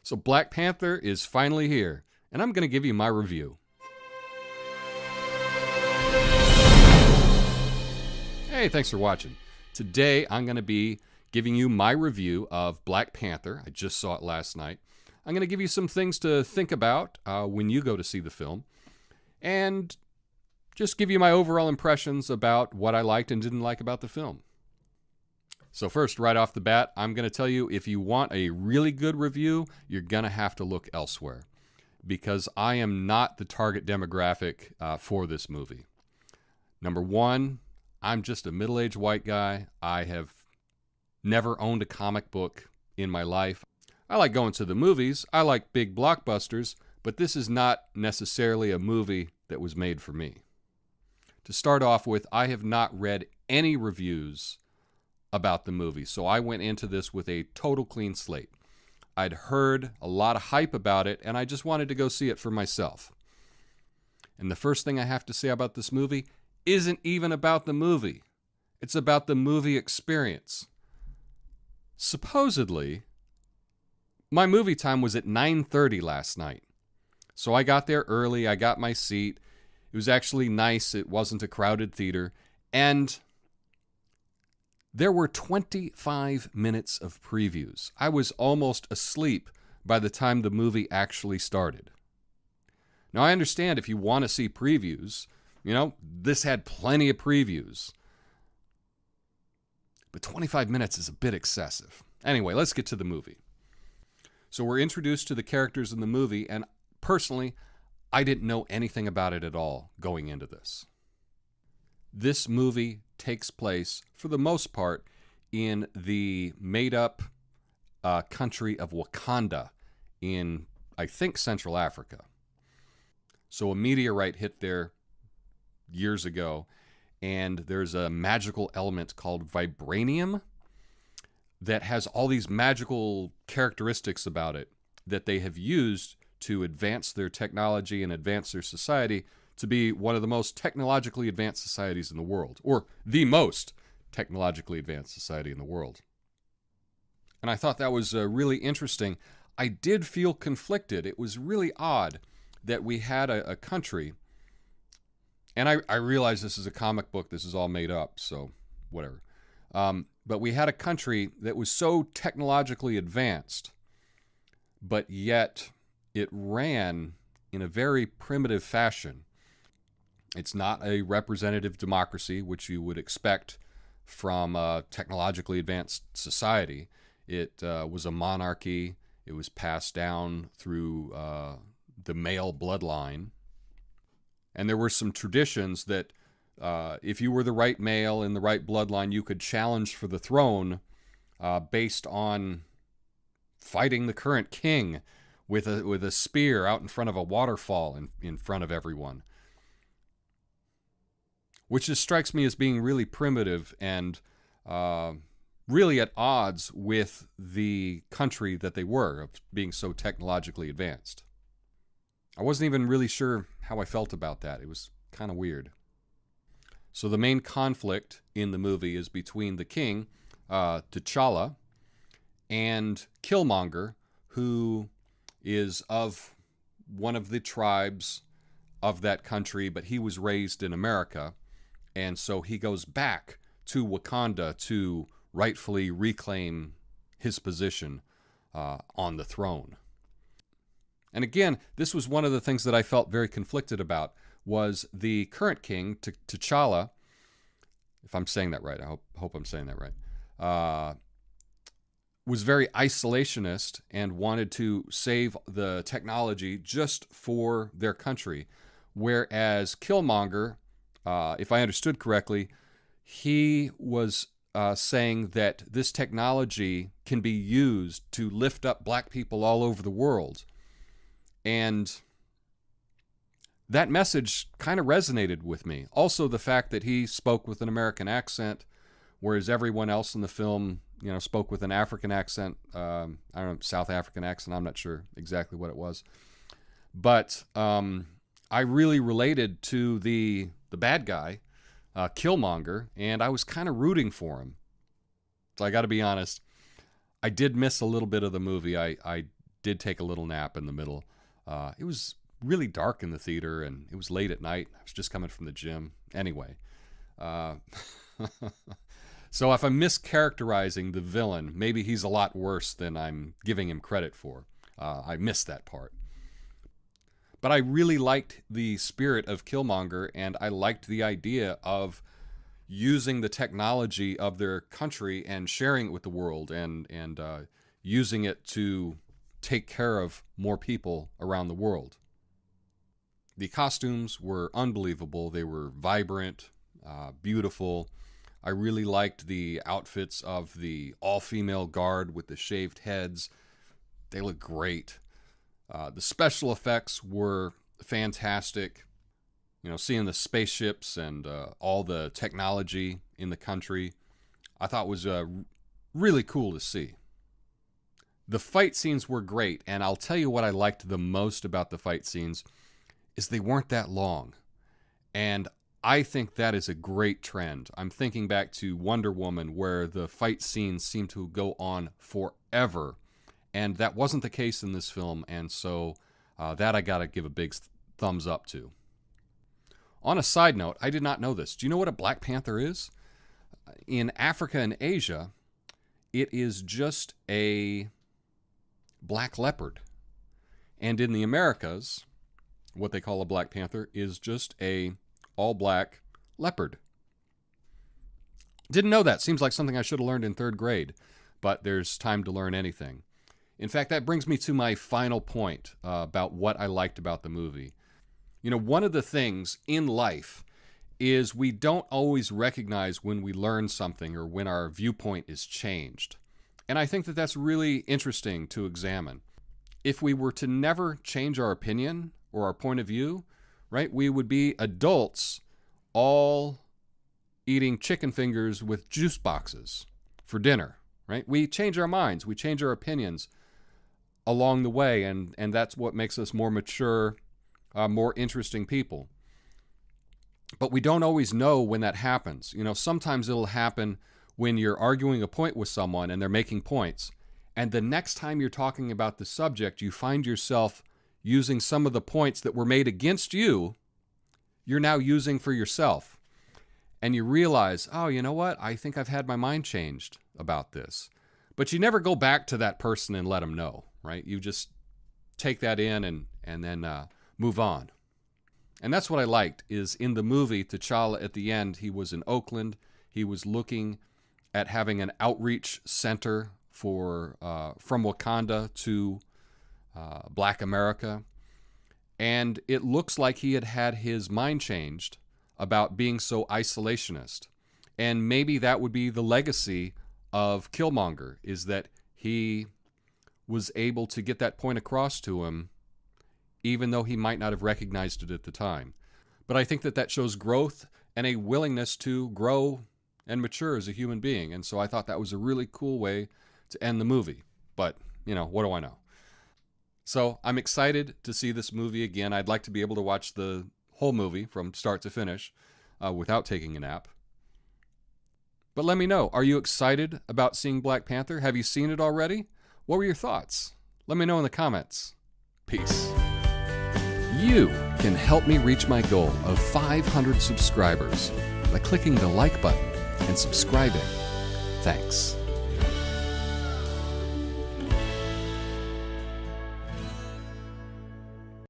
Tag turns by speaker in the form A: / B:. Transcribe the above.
A: So Black Panther is finally here, and I'm going to give you my review. Hey, thanks for watching. Today I'm going to be giving you my review of Black Panther. I just saw it last night. I'm going to give you some things to think about when you go to see the film, and just give you my overall impressions about what I liked and didn't like about the film. So first, right off the bat, I'm going to tell you, if you want a really good review, you're going to have to look elsewhere, because I am not the target demographic for this movie. Number one, I'm just a middle-aged white guy. I have never owned a comic book in my life. I like going to the movies. I like big blockbusters, but this is not necessarily a movie that was made for me. To start off with, I have not read any reviews about the movie, so I went into this with a total clean slate. I'd heard a lot of hype about it, and I just wanted to go see it for myself. And the first thing I have to say about this movie isn't even about the movie. It's about the movie experience. Supposedly, my movie time was at 9:30 last night. So I got there early, I got my seat. It was actually nice, it wasn't a crowded theater, and there were 25 minutes of previews. I was almost asleep by the time the movie actually started. Now, I understand if you want to see previews, this had plenty of previews. But 25 minutes is a bit excessive. Anyway, let's get to the movie. So we're introduced to the characters in the movie, and personally, I didn't know anything about it at all going into this. This movie takes place, for the most part, in the made-up country of Wakanda in, I think, Central Africa. So a meteorite hit there years ago, and there's a magical element called vibranium that has all these magical characteristics about it that they have used to advance their technology and advance their society to be one of the most technologically advanced societies in the world, or the most technologically advanced society in the world. And I thought that was really interesting. I did feel conflicted. It was really odd that we had a country, and I realize this is a comic book, this is all made up, so whatever. But we had a country that was so technologically advanced, but yet it ran in a very primitive fashion. It's not a representative democracy, which you would expect from a technologically advanced society. It was a monarchy. It was passed down through the male bloodline. And there were some traditions that if you were the right male in the right bloodline, you could challenge for the throne based on fighting the current king with a spear out in front of a waterfall in front of everyone. Which just strikes me as being really primitive and really at odds with the country that they were, of being so technologically advanced. I wasn't even really sure how I felt about that. It was kind of weird. So the main conflict in the movie is between the king, T'Challa, and Killmonger, who is of one of the tribes of that country, but he was raised in America. And so he goes back to Wakanda to rightfully reclaim his position on the throne. And again, this was one of the things that I felt very conflicted about, was the current king, T'Challa, if I'm saying that right, I hope I'm saying that right, was very isolationist and wanted to save the technology just for their country. Whereas Killmonger, if I understood correctly, he was saying that this technology can be used to lift up black people all over the world. And that message kind of resonated with me. Also, the fact that he spoke with an American accent, whereas everyone else in the film, spoke with an African accent. I don't know, South African accent. I'm not sure exactly what it was. But I really related to the bad guy, Killmonger, and I was kind of rooting for him. So I got to be honest, I did miss a little bit of the movie. I did take a little nap in the middle. It was really dark in the theater, and it was late at night. I was just coming from the gym. Anyway, so if I'm mischaracterizing the villain, maybe he's a lot worse than I'm giving him credit for. I missed that part. But I really liked the spirit of Killmonger, and I liked the idea of using the technology of their country and sharing it with the world, and using it to take care of more people around the world. The costumes were unbelievable. They were vibrant, beautiful. I really liked the outfits of the all-female guard with the shaved heads. They looked great. The special effects were fantastic. You know, seeing the spaceships and all the technology in the country, I thought was really cool to see. The fight scenes were great, and I'll tell you what I liked the most about the fight scenes is they weren't that long. And I think that is a great trend. I'm thinking back to Wonder Woman, where the fight scenes seem to go on forever. And that wasn't the case in this film, and so that I gotta give a big thumbs up to. On a side note, I did not know this. Do you know what a Black Panther is? In Africa and Asia, it is just a black leopard. And in the Americas, what they call a Black Panther is just a all-black leopard. Didn't know that. Seems like something I should have learned in 3rd grade, but there's time to learn anything. In fact, that brings me to my final point about what I liked about the movie. You know, one of the things in life is we don't always recognize when we learn something or when our viewpoint is changed. And I think that that's really interesting to examine. If we were to never change our opinion or our point of view, right, we would be adults all eating chicken fingers with juice boxes for dinner, right? We change our minds, we change our opinions along the way, and that's what makes us more mature, more interesting people. But we don't always know when that happens. You know, sometimes it'll happen when you're arguing a point with someone and they're making points, and the next time you're talking about the subject, you find yourself using some of the points that were made against you, you're now using for yourself. And you realize, oh, you know what? I think I've had my mind changed about this. But you never go back to that person and let them know, right? You just take that in and then move on. And that's what I liked, is in the movie, T'Challa at the end, he was in Oakland. He was looking at having an outreach center for from Wakanda to Black America. And it looks like he had had his mind changed about being so isolationist. And maybe that would be the legacy of Killmonger, is that he was able to get that point across to him, even though he might not have recognized it at the time. But I think that that shows growth and a willingness to grow and mature as a human being. And so I thought that was a really cool way to end the movie. But, you know, what do I know? So I'm excited to see this movie again. I'd like to be able to watch the whole movie from start to finish without taking a nap. But let me know, are you excited about seeing Black Panther? Have you seen it already? What were your thoughts? Let me know in the comments. Peace. You can help me reach my goal of 500 subscribers by clicking the like button and subscribing. Thanks.